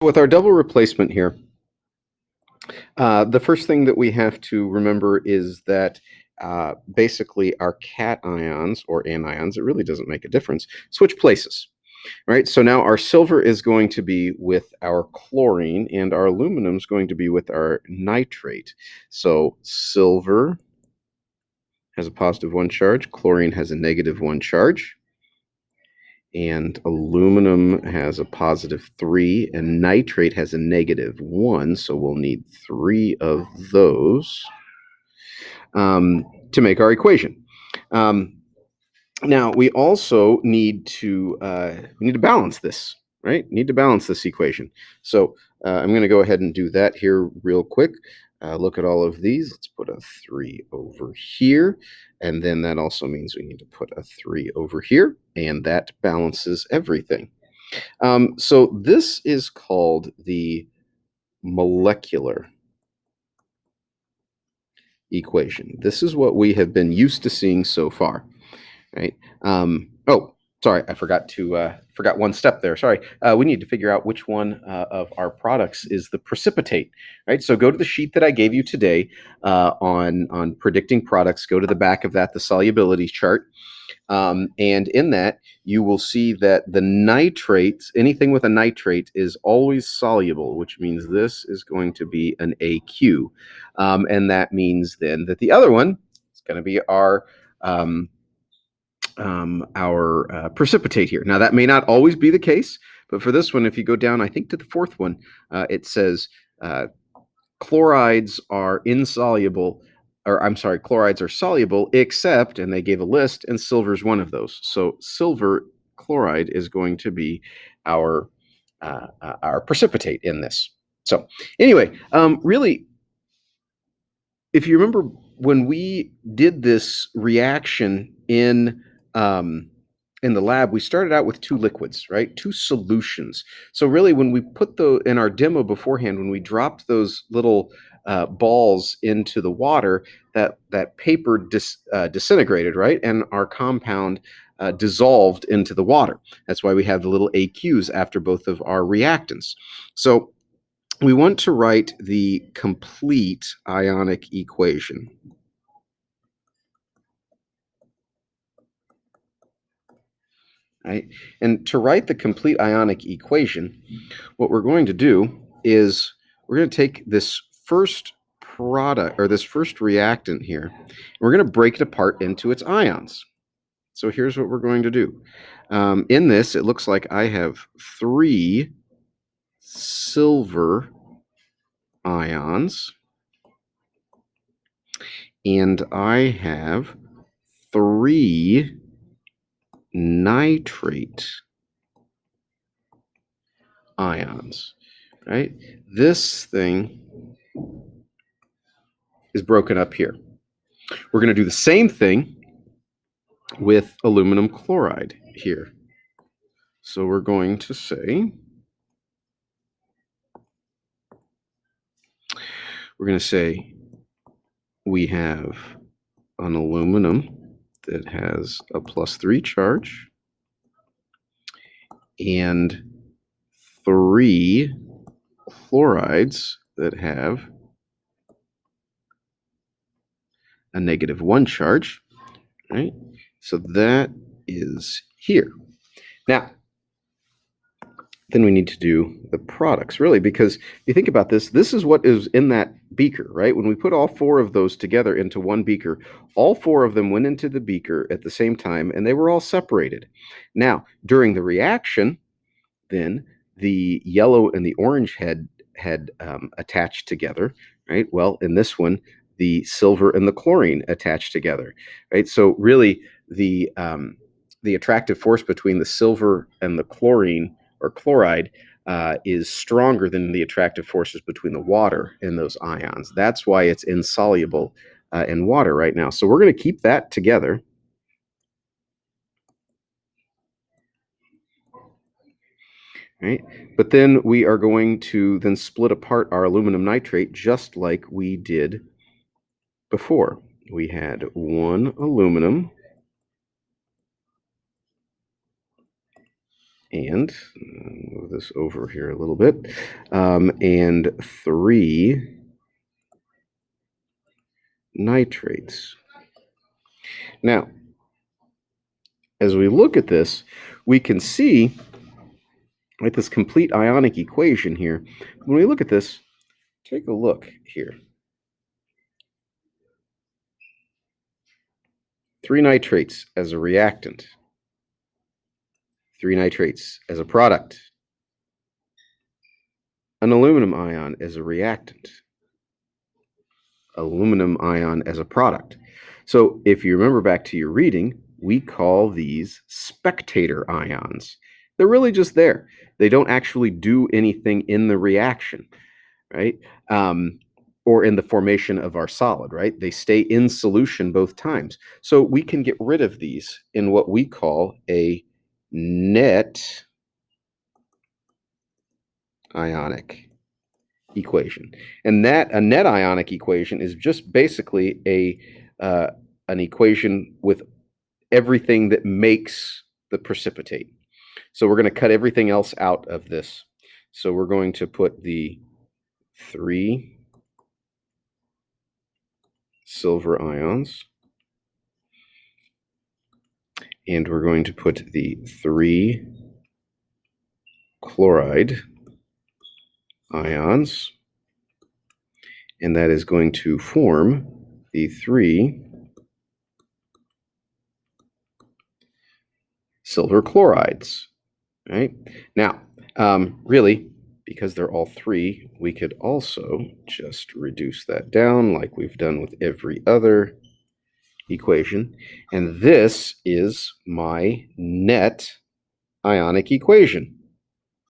With our double replacement here, the first thing that we have to remember is that basically our cations or anions, it really doesn't make a difference, switch places, right? So now our silver is going to be with our chlorine and our aluminum is going to be with our nitrate. So silver has a positive one charge, chlorine has a negative one charge. And aluminum has a positive 3, and nitrate has a negative 1, so we'll need 3 of those to make our equation. Now, we also need to balance this, right? Need to balance this equation. So I'm going to go ahead and do that here real quick. Look at all of these. Let's put a 3 over here. And then that also means we need to put a 3 over here. And that balances everything. So this is called the molecular equation. This is what we have been used to seeing so far, right? Oh, sorry, I forgot one step there. Sorry, we need to figure out which one of our products is the precipitate, right? So go to the sheet that I gave you today on predicting products. Go to the back of that, the solubility chart. And in that, you will see that the nitrates, anything with a nitrate, is always soluble, which means this is going to be an AQ. And that means then that the other one is going to be our precipitate here. Now, that may not always be the case, but for this one, if you go down, I think to the fourth one, it says chlorides are insoluble, or I'm sorry, chlorides are soluble except, and they gave a list, and silver is one of those. So silver chloride is going to be our precipitate in this. So anyway, really, if you remember when we did this reaction in the lab, we started out with 2 liquids, right? 2 solutions. So really, when we put in our demo beforehand, when we dropped those little balls into the water, that paper disintegrated, right? And our compound dissolved into the water. That's why we have the little AQs after both of our reactants. So we want to write the complete ionic equation. Right? And to write the complete ionic equation, what we're going to do is we're going to take this first product or this first reactant here, and we're going to break it apart into its ions. So here's what we're going to do. In this, it looks like I have 3 silver ions, and I have 3 nitrate ions, right? This thing is broken up here. We're going to do the same thing with aluminum chloride here. So we're going to say, we have an aluminum that has a +3 charge and 3 chlorides that have a -1 charge, right? So that is here. Now, then we need to do the products, really, because if you think about this, this is what is in that beaker, right? When we put all 4 of those together into one beaker, all 4 of them went into the beaker at the same time, and they were all separated. Now, during the reaction, then the yellow and the orange had attached together, right? Well, in this one, the silver and the chlorine attached together, right? So really, the attractive force between the silver and the chlorine or chloride is stronger than the attractive forces between the water and those ions. That's why it's insoluble in water right now. So we're going to keep that together. Right? But then we are going to then split apart our aluminum nitrate just like we did before. We had 1 aluminum and move this over here a little bit, and 3 nitrates. Now, as we look at this, we can see this complete ionic equation here. When we look at this, take a look here. 3 nitrates as a reactant, 3 nitrates as a product, an aluminum ion as a reactant, aluminum ion as a product. So if you remember back to your reading, we call these spectator ions. They're really just there. They don't actually do anything in the reaction, right? Or in the formation of our solid, right? They stay in solution both times. So we can get rid of these in what we call a net ionic equation. And that a net ionic equation is just basically an equation with everything that makes the precipitate. So we're going to cut everything else out of this. So we're going to put the 3 silver ions, and we're going to put the 3 chloride ions, and that is going to form the 3 silver chlorides. Right? Now, really, because they're all 3, we could also just reduce that down like we've done with every other equation. And this is my net ionic equation.